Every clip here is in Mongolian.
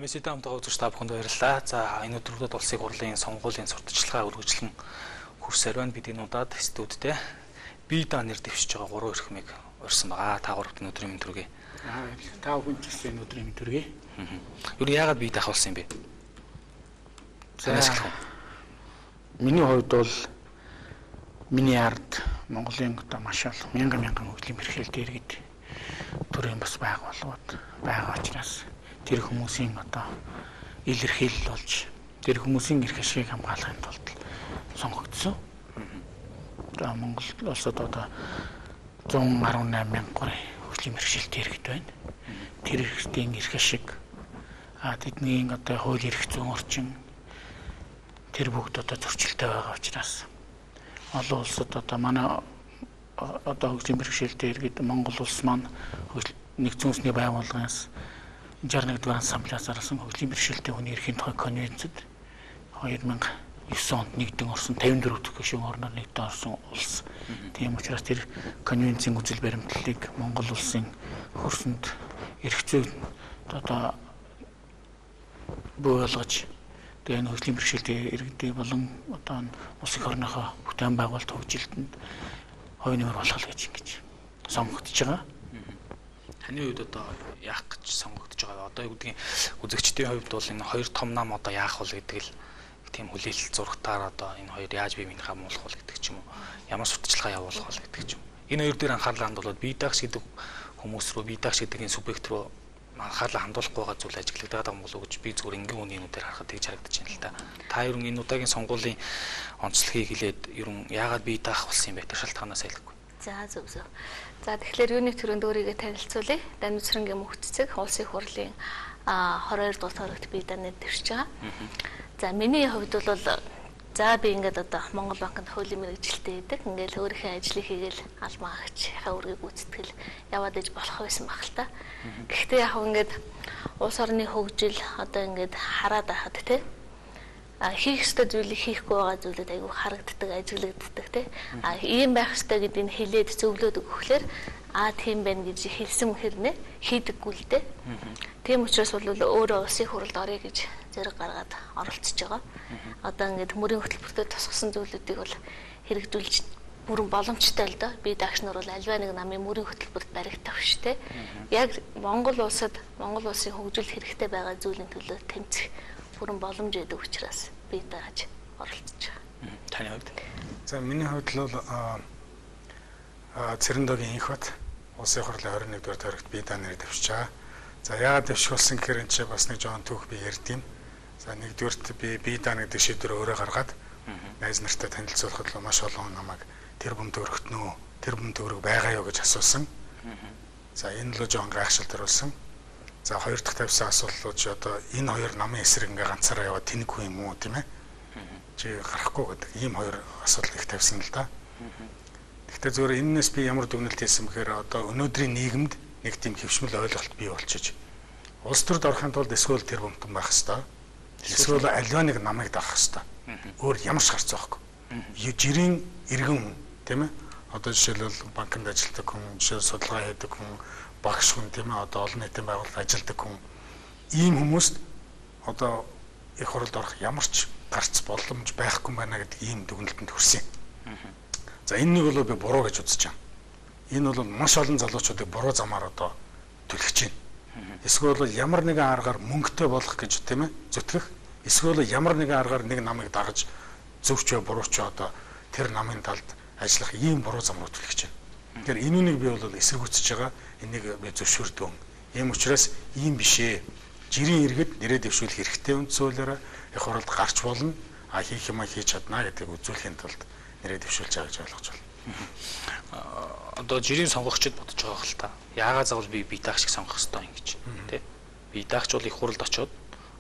MSC-тэй хамтдаа үзэж та бүхэнд баярлалаа. За энэ өдрүүдэд улсын хурлын сонгуулийн сурталчилгаа үргэлжлэн хөрс ариун бидний удаад студидтэй бие даа нэр дэвшиж байгаа 3 эрхмийг урьсан байгаа. Та гуравт өдрийн мэнд төргий. Та бүхэн ч гэсэн өдрийн мэнд төргий. Юу яагаад бие даах болсон юм бэ? Миний хувьд бол миний ард Монголын одоо маш олон мянган хөгжлийн бэрхшээл дээргэд төрийн бас байгууллагууд байгаа учраас тэр хүмүүсийн одоо илэрхийлэл болж тэр хүмүүсийн эрх ашигыг хамгаалахын тулд сонгогдсон. Одоо Монгол улсад одоо 118,000 хөгжлийн бэрхшээл дээргэд байна. Тэр эрхтийн эрх ашиг тэдний одоо хууль эрх зүйн орчин тэр бүгд одоо зөрчилтэй байгаа учраас олон улсад одоо манай одоо хөгжлийн бэрхшээлтэй иргэд Монгол улс маань нэгдсэн үндэсний байгууллагаас 61-р ассамблеас гаргасан хөгжлийн бэрхшээлтэй хүний эрхийн тухай конвенцэд 2009 онд нэгдэн орсон 54 дэх гишүүн орноор нэгдэн орсон улс. Тийм учраас тэр конвенцийн үзэл баримтлалыг Монгол улсын хөрсөнд эрх зүйн одоо бий болгож тэгээ энэ хөгжлийн бэрхшээлтэй иргэдийн болон одоо улс их орныхоо бүтээн байгуулалт хөгжилтөнд хувь нэмэр болгох гэж сонгогдож байгаа. Таны хувьд одоо яах гэж сонгогдож байгаа? Одоо юу гэдгийг үзэгчдийн хувьд бол энэ хоёр том нам одоо яах вэ гэдэг л тийм хүлээлт зургатаар одоо энэ хоёр яаж бие биенийхээ муулах вэ гэдэг ч юм уу, ямар сурталчилгаа явуулах вэ гэдэг ч юм. Энэ хоёр дээр анхаарлаа хандуулаад бие даагч гэдэг хүмүүс рүү, бие даагч гэдэг энэ субъект рүү анхаарлаа хандуулахгүй байгаа зүйл ажиглагдаад байгаа юм болов уу гэж би зүгээр энгийн үнээр харахад тэгж харагдаж байна л да. Та ерөн энэ удаагийн сонгуулийн онцлогийг хэлээд ерөн яагаад бие даах болсон юм бэ? Тэр шалтгаанаас айлгүй. За зөв. За тэгэхээр юуны төрөнд өөрийгөө танилцуулъя. Дамжирнгийн мөхцөг улсын хурлын 22 дугаар хорогт бие даанаа дэвшиж байгаа. За миний хувьд бол за би ингээд одоо Монгол банкнд хуулийн мэргэжилтэй байдаг. Ингээл өөрийнхөө ажлыг хийгээл алмаа агч яхаа үргийг гүйцэтгэл яваад иж болох байсан баг л та. Гэхдээ яг ингээд улс орны хөгжил одоо ингээд хараад байхад те хийх ёстой зүйлийг хийхгүй байгаа зүйлүүд айгүй харагддаг, ажиглагддаг те. Ийм байх ёстой гэдгийг хэлээд зөвлөдөг өгөхлөөр тийм байна гэж хэлсэн хэрнээ хийдэггүй л дээ. Тийм учраас бол өөрөө улсын хурлд орё гэж зэрэг гаргаад оролцож байгаа. Одоо ингээд мөрийн хөтөлбөртөө тусгасан зүйлүүдийг бол хэрэгжүүлж бүрэн боломжтой л доо. Бие даагч нар бол альва нэг намын мөрийн хөтөлбөрт баригдах швэ. Яг Монгол улсын хөгжилд хэрэгтэй байгаа зүйлийн төлөө тэмцэх бүрэн боломж өгдөг учраас бие дааж оролцож байгаа. Таны хувьд? За миний хувьд бол Цэрэндогийн инх бат улсын хурлын 21-р тойрогт бие даанаар дэвшиж байгаа. За яагаад дэвших болсон гэхээр энэ ч бас нэг жоон түүх би ярьд юм. За нэгдүгээрт би бие даана гэдэг шийдвэр өөрөө гаргаад найз нартай танилцуулахад л маш олон намайг тэр бүм төгрөгтнөө тэр бүм төгрөг байгаа юу гэж асуусан. За энэ л жоон гайхшилт төрүүлсэн. За хоёр дахь тавьсан асуулууд ч одоо энэ хоёр намын эсрэг ингээ ганцаараа яваад тэнэггүй юм уу тийм ээ? Чи гарахгүй гэдэг ийм хоёр асуудал их тавьсан л да. Гэхдээ зөвхөн энэс би ямар дүгнэлт хийсэн бэхээр одоо өнөөдрийн нийгэмд нэг тийм хэвшмэл ойлголт бий болчихж улс төрд орохын тулд эсвэл тэр бүмтэн байх хэвээр эсвэл аливаа нэг намайг даах хэвээр өөр ямар ч гарц байхгүй. Жирийн иргэн хүн тийм ээ? Одоо жишээлбэл банкнд ажилладаг хүн, жишээл судалгаа хийдэг хүн, багш хүн тийм ээ? Одоо олон нийтийн байгууллагад ажилладаг хүн ийм хүмүүст одоо их хурлд орох ямар ч гарц боломж байхгүй байна гэдэг ийм дүгнэлтэнд хүрсэн. За энэ нэг бол би буруу гэж үзэж байна. Энэ бол маш олон залуучуудыг буруу замаар одоо түлхэж байна. Эсвэл бол ямар нэгэн аргаар мөнгөтэй болох гэж тийм ээ зүтгэх. Эсвэл ямар нэгэн аргаар нэг намыг дагаж зөвч бурууч одоо тэр намын талд ажиллах ийм буруу зам руу түлхэж байна. Тэгэхээр энүүнийг би бол эсэргүүцэж байгаа. Энийг би зөвшөөрдөг. Ийм учраас ийм бишээ. Жирийн иргэд нэрээ дэвшүүлэх хэрэгтэй үнд зүйлээрээ их хурлд гарч болно. Хийх юм хийж чадна гэдгийг үзүүлэхийн тулд нэрээ дэвшүүлж байгаа гэж ойлгож байна. Одоо жирийн сонгогчд бодож байгаа хэл та. Яагаад заавал би бие даагч сонгох ёстой юм гэж тий. Бие даагч бол их хурлд очиод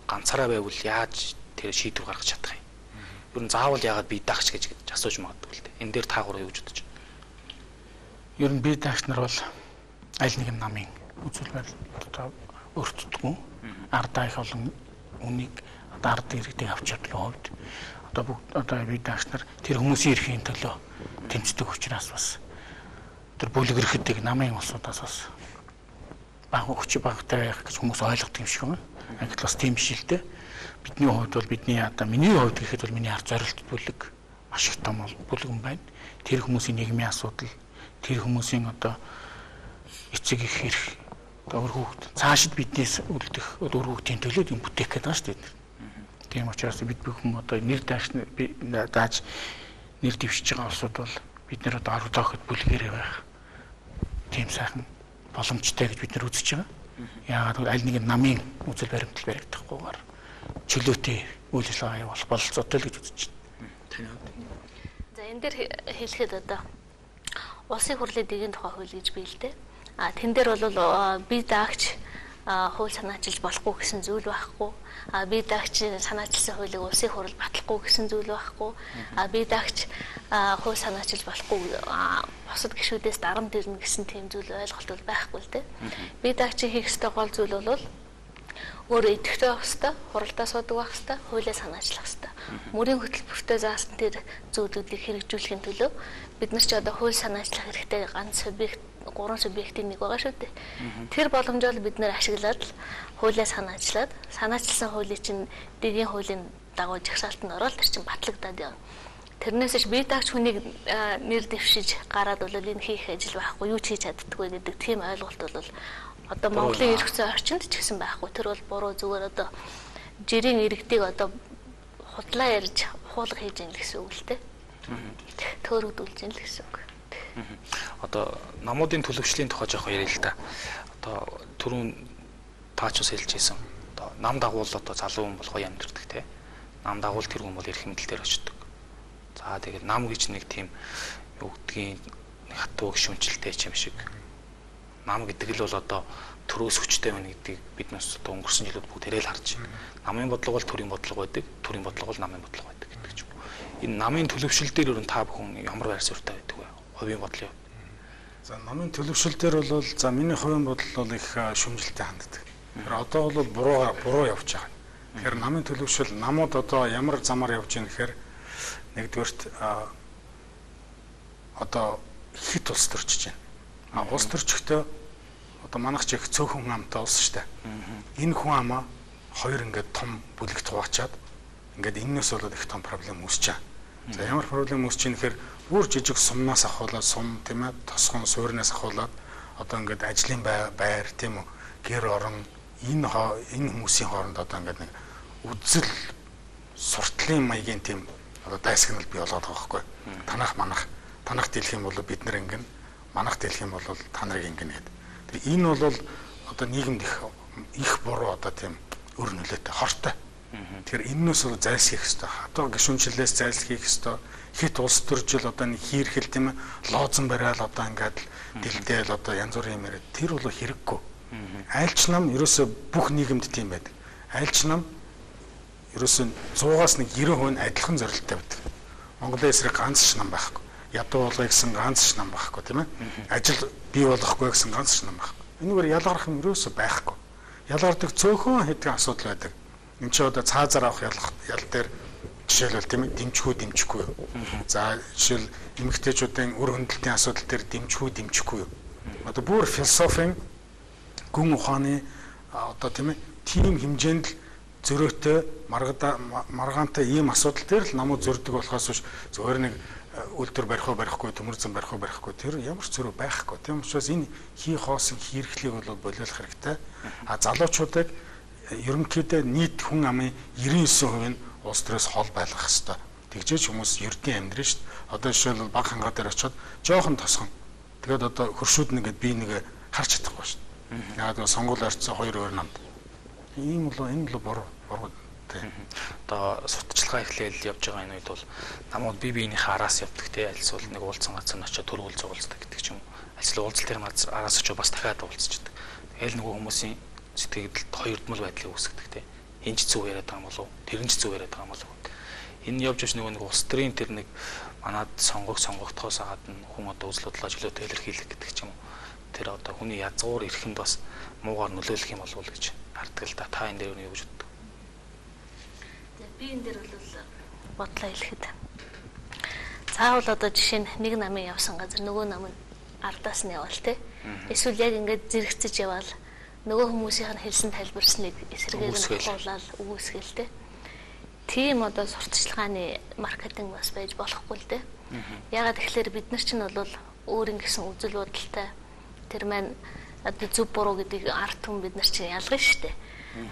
ганцаараа байвал яаж тэр шийдвэр гаргаж чадах юм. Ер нь заавал яагаад бие даагч гэж асууж магадгүй л дээ. Энэ дээр та гурав юу гэж бодож байна? Ер нь бие даагч нар бол аль нэгэн намын үзэл баримтад өртдөггүй. Ардаа их олон үнийг одоо ард иргэдийг авч чадлаа хувьд одоо бүгд одоо бие даагч нар тэр хүмүүсийн эрхийн төлөө тэмцдэг учраас бас тэр бүлэг эрхдэг намын улсуудаас бас баг хүч багтай байх гэж хүмүүс ойлгох юм шиг байна. Англи бас тийм биш л дээ. Бидний хувьд бол миний хувьд гэхэд бол миний ард зорилт бүлэг маш их том бүлэг юм байна. Тэр хүмүүсийн нийгмийн асуудал, тэр хүмүүсийн эцэг их эрх, өөр хүүхд цаашид биднээс үлдэх өөр хүүхдийн төлөө юм бүтээх гэдэг байна шүү дээ. Тийм учраас бид бүхэн нэр дааж нэр дэвшиж байгаа улсууд бол бид нэр 10 дахь бүлгээрээ байх тийм сайхан боломжтой гэж бид нар үзэж байгаа. Яагаад гэвэл аль нэг намын үзэл баримтал баригдахгүйгээр чөлөөтэй үйл ажиллагаа явуулах бололцоотой л гэж үзэж байна. За энэ дээр хэлэхэд улсын хурлын дэгийн тухай хууль гэж биелдэг. Тэн дээр бол бие даагч хууль санаачилж болохгүй гэсэн зүйл байхгүй. Бие даагч санаачилсан хуулийг улсын хурал батлахгүй гэсэн зүйл байхгүй. Бие даагч хууль санаачилж болохгүй бусад гишүүдээс дарамт ирнэ гэсэн тийм зүйл ойлголт бол байхгүй л дээ. Бие даагчийн хийх ёстой гол зүйл бол өөрөө идэвхтэй байх ёстой, хуралдаа суудаг байх ёстой, хуулиа санаачлах ёстой. Мөрийн хөтөлбөртөө заасан тэр зүйлүүдийг хэрэгжүүлэхийн төлөө бид нар ч хууль санаачлах хэрэгтэй ганц субъект 3 субъектийн нэг байгаа шүү дээ. Тэр боломжоор бид нэр ашиглаад хуулиа санаачлсан хуулийн чинь дэгийн хуулийн дагуу жагсаалтанд ороод тэр чинь батлагдаад явна. Тэрнээс ч бие даагч хүнийг нэр дэвшиж гараад бол энэ хийх ажил байхгүй, юу ч хийж чаддаггүй гэдэг тийм ойлголт бол Монголын эрх зүйн орчинд ч гэсэн байхгүй. Тэр бол буруу, зүгээр жирийн иргэдийг худлаа ярьж хуулга хийж ийн л гэсэн үг л дээ. Төөрөгдүүлж ийн л гэсэн үг. Намуудын төлөвшлийн тухай жоохон ярил л да. Түрүүн таач ус хэлж ийсэн. Нам дагуул залуу хүн болохоо амьдэрдэг те. Нам дагуул тэр хүн бол эрх мэдэл дээр очдог. За тэгээд нам гэж нэг тийм юу гэдгийг хатуу гүшүүнчлэлтэй юм шиг. Нам гэдэг л бол төрөөс хүчтэй байна гэдгийг бид нас өнгөрсөн жилүүд бүгд тэрэл харж байна. Намын бодлого бол төрийн бодлого байдаг, төрийн бодлого бол намын бодлого байдаг гэдэг ч юм уу. Энэ намын төлөвшил дээр өрн та бүхэн ямар байр суурьтай байдаг вэ? Хувийн бодлоо. За намын төлөвшил дээр бол миний хувийн бодол бол их шүмжэлтэй ханддаг. Тэр одоо бол буруу явж байгаа. Тэгэхээр намын төлөвшил намууд ямар замаар явж байгаа гэхээр нэгдүгээрт хит улс төрчж байна. Улс төрчихдөө манайх ч их цөөхөн амтай улс шүү дээ. Энэ хүн амаа хоёр ингээд том бүлэгт хуваачаад ингээд энэс болоод их том проблем үүсэж байгаа. За ямар проблем үүсэж байгаа нэхэр бүр жижиг сумнаас ахуулаад сум тийм ээ тосгон суурнаас ахуулаад ингээд ажлын байр тийм үү гэр орон энэ хүмүүсийн хооронд ингээд нэг үзэл суртлын маягийн тийм дайсагнал бий болоод байгаа байхгүй. Танах дийлэх юм бол бид нар ингэн манах дийлэх юм бол та нарыг ингэн гэдэг. Энэ бол нийгэмд их буруу тийм өр нөлөөтэй хортой. Тэгэхээр энэс бол зайлсхийх ёстой. Гишүүнчлэлээс зайлсхийх ёстой. Хит улс төржил нэг хийрхэл тийм ээ лоозон барайл ингээд дэлдээл янз бүрийн юм яриад тэр бол хэрэггүй. Айлч нам ерөөсө бүх нийгэмд тийм байдаг. Айлч нам ерөөсө 100-аас 90% адилхан зорилттой байдаг. Монголын эсрэг ганц ч нам байхгүй. Ядуу болгоё гэсэн ганц ч нам байхгүй тийм ээ. Ажил бий болохгүй гэсэн ганц ч нам байхгүй. Энэгээр ялгарх юм ерөөсө байхгүй. Ялгардаг цөөхөн хэдэн асуудал байдаг. Энд чи цаазаар авах ял дээр жишээлбэл тийм ээ дэмжихгүй. За жишээл эмэгтэйчүүдийн үр хөндлөлтийн асуудал дээр дэмжихгүй. Бүр философийн гүн ухааны тийм ээ тийм хэмжээнд л зөрөөтэй маргаантай ийм асуудал дээр л намууд зөрдөг болохоос биш зөвхөн нэг үлдэр барихгүй төмөр зам барихгүй тэр ямар ч зөрөө байхгүй. Тийм учраас энэ хий хоосон хийрхлийг бол болиулах хэрэгтэй. Залуучуудыг ерөнхийдөө нийт хүн амын 99% нь улс төрөөс хол байлгах хэрэгтэй. Тэгжээч хүмүүс ердийн амьдрын шүү дээ. Жишээлбэл баг хангаа дээр очиод жоохон тосгон. Тэгээд хөршүүд нэгэд би нэг харж чадахгүй шүү дээ. Яагаад гэвэл сонгуул орцсон 2 намд. Энэ бол буруу. Сурталчилгаа эхлээл явж байгаа энэ үед бол намууд бие биенийхээ араас явдаг те альс бол нэг уулзсан газар нь очиод төрүүлж уулздаг гэдэг ч юм уу. Альс л уулзалтын араас очиод бас дахиад уулзчихдаг. Тэгэл нөгөө хүмүүсийн сэтгэлд хоёрдмол байдлыг үүсгдэг те. Энэ ч зүг яриад байгаа юм болов? Тэр нь ч зүг яриад байгаа юм болов? Энэ явж ич нөгөө нэг улс төрийн тэр нэг манад сонгогдохоос гадна хүн үзэл бодлоо чөлөөтэй илэрхийлэх гэдэг ч юм уу. Тэр хүний язгуур эрхэнд бас муугаар нөлөөлөх юм болов уу гэж хардаг л да. Та энэ дээр юу гэж боддог? Би энэ дээр бол бодлоо хэлэхэд заавал жишээ нь нэг намын явсан газар нөгөө нам нь ардаас нь явал те. Эсвэл яг ингээд зэрэгцэж явал нөгөө хүмүүсийн хэлсэн тайлбарсныг эсрэгээр нь хуулаад өгөөсгөлтэй. Тийм одоо сурталчилгааны маркетинг бас байж болохгүй л дээ. Ягаад тэгэхээр бид нар чинь бол өөрийн гэсэн үзэл бодолтой тэр маань одоо зөв буруу гэдгийг ард түмэн бид нар чинь ялгана шүү дээ.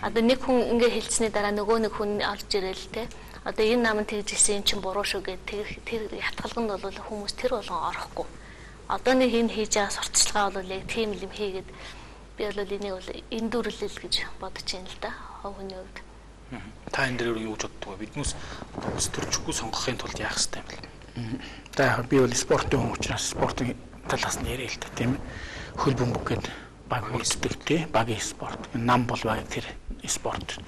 Одоо нэг хүн ингээ хэлсний дараа нөгөө нэг хүн олж ирэл те. Одоо энэ намын тэгжилсэн чинь буруу шүү гэдэг тэр ятгалганд бол хүмүүс тэр болгон орохгүй. Одоо нэг энэ хийж байгаа сурталчилгаа бол яг тийм юм хийгээд би бол энийг бол эндүрлэл гэж бодож байна л да. Хов хүний хувьд. Та энэ дээр юу гэж боддог вэ? Биднээс ус төрчихгүй сонгохын тулд яах ёстой юм бэ? За яг би бол спортын хүн учраас спортын талаас нь ярил л та тийм ээ. Хөл бөмбөг гэдэг баг үлддэг тий багийн спорт. Нам бол баг тэр спорт.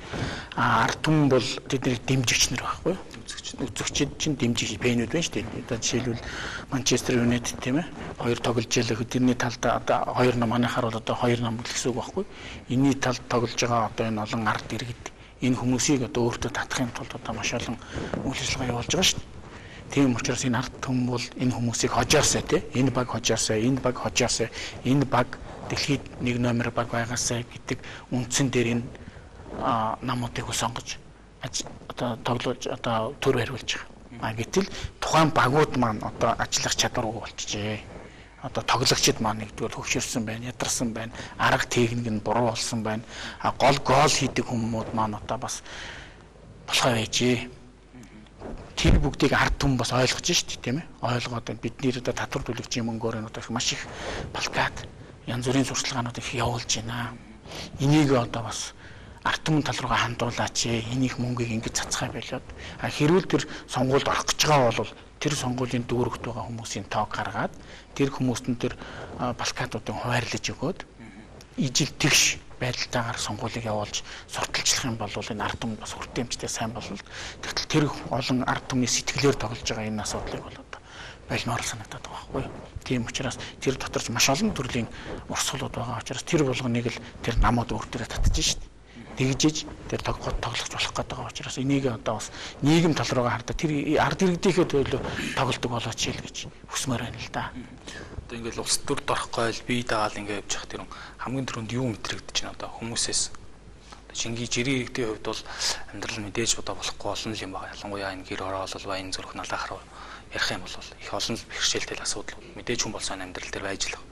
Ард түмэн бол тэдний дэмжигч нар байхгүй. Үзэгчид чинь дэмжигч бэнүүд байна шүү дээ. Одоо жишээлбэл Манчестер Юнайтед тийм ээ. 2 тоглож ялах тэрний талд одоо 2 нам манайхаар бол одоо 2 нам гэсэн үг байхгүй. Энийний талд тоглож байгаа одоо энэ олон ард иргэд энэ хүмүүсийг одоо өөртөө татахын тулд одоо маш олон үйл ажиллагаа явуулж байгаа шүү дээ. Тийм учраас энэ ард түмэн бол энэ хүмүүсийг хожоосоо тий энэ баг хожоосоо энэ баг хожоосоо энэ баг дэлхийд 1 номер баг байгаасаа гэдэг үндсэн дээр энэ намуудыг сонгож одоо тоглож одоо төр бариулж байгаа. Гэтэл тухайн багууд маань одоо ажиллах чадваргүй болчихжээ. Одоо тоглогчид маань нэгдүгээр хөвшөрсөн байна, ядарсан байна, арга техник нь буруу болсон байна. Гол гол хийдэг хүмүүс маань одоо бас болохоо байжээ. Тэр бүгдийг ард түмэн бас ойлгож штий тийм ээ. Ойлгоод бидний одоо татвар төлөгчийн мөнгөөр нь одоо маш их плакат янз бүрийн сурчлагаанууд их явуулж байна. Энийг одоо бас ард түмэн тал руугаа хандуулаач. Энийг мөнгийг ингэж цацхаа байлаад хэрүүл тэр сонгуульд орох гэж байгаа бол тэр сонгуулийн дүүрэгт байгаа хүмүүсийн тоог гаргаад тэр хүмүүст нь тэр плакатуудыг хуваарлаж өгөөд ижил тэгш байдалтайгаар сонгуулийг явуулж сурталчлах юм бол энэ ард түмэнд бас хүртээмжтэй сайн болно. Тэгтэл тэр олон ард түмний сэтгэлээр тоглож байгаа энэ асуудлыг бол одоо байлмаар санагдаад байгаа байхгүй юу. Тийм учраас тэр доторч маш олон төрлийн урсгалууд байгаа учраас тэр болгоныг л тэр намууд өөртөө татчих шít. Тэгжиж тэр тоглож болох гэдэг учраас энийг одоо бас нийгэм тал руугаа хардаа тэр ард иргэдийнхээ төлөө тоглолдог болооч хэл гэж хүсмээр байна л да. Одоо ингээл улс төрд орохгүй л бие дагаал ингээ явж явах тэр хамгийн түрүүнд юу мэдрэгдэж байна одоо хүмүүсээс шингийн жирийн иргэдийн хувьд бол амьдрал мэдээж одоо болохгүй олон юм байна. Ялангуяа энэ гэр ороо бол баян зүрх налахаар ярих юм бол их олон бэрхшээлтэй асуудал мэдээж хүн болсон амьдрал дээр байж л байгаа.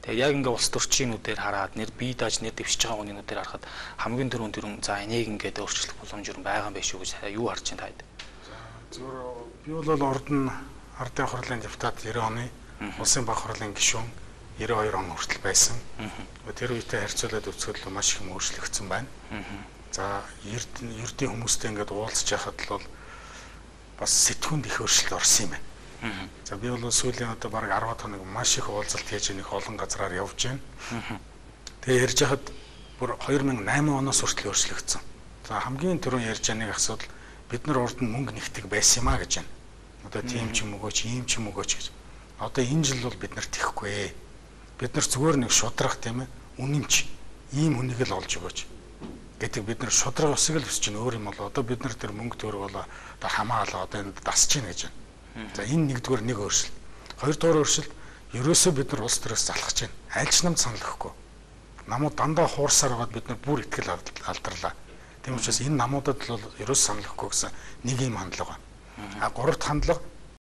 Тэгээ яг ингээ улс төрчийнүүдээр хараад нэр бие дааж нэр дэвшиж байгаа хүнийнүүдээр харахад хамгийн түрүүнд тэрүүн за энийг ингээд өөрчлөх боломж юу байгаа юм бэ шүү гэж юу харж байна таад. Зүгээр би бол ордон ардын хурлын депутат 90 оны улсын баг хурлын гишүүн 92 он хүртэл байсан. Тэр үетэй харьцуулаад үзэхэд маш их өөрчлөгдсөн байна. За ердийн хүмүүстэй ингээд уулзж яхад л бас сэтгүүнд их өөрчлөлт орсон юм байна. За би бол сүүлийн одоо бараг 10 хоног маш их уулзалт хийж нэг олон газраар явж байна. Тэгээ ярьж хахад бүр 2008 оноос хүртэл өөрчлөгдсөн. За хамгийн түрүүн ярьж байгаа нэг асуудал бид нар урд нь мөнгө нэгтгэх байсан юм а гэж байна. Одоо тийм ч юм өгөөч, ийм ч юм өгөөч гэж. Одоо энэ жил бол бид нар тэхгүй. Бид нар зүгээр нэг шудрах тийм ээ. Үнэмч ийм хүнийг л олж өгөөч гэдэг бид нар шудраг усыг л өсч чинь өөр юм бол одоо бид нар тэр мөнгө төгрөг бол одоо хамаалаа одоо энэ дасч чинь гэж байна. За энэ нэгдүгээр нэг өөрчлөлт. Хоёрдугаар өөрчлөлт ерөөсөө бид нар улс төрөөс залхаж байна. Аль ч намд санал өгөхгүй. Намууд дандаа хуурсаар байгаад бид нар бүр итгэл алдарлаа. Тийм учраас энэ намуудад бол ерөөс санал өгөхгүй гэсэн нэг юм хандлага байна. Гуравт хандлага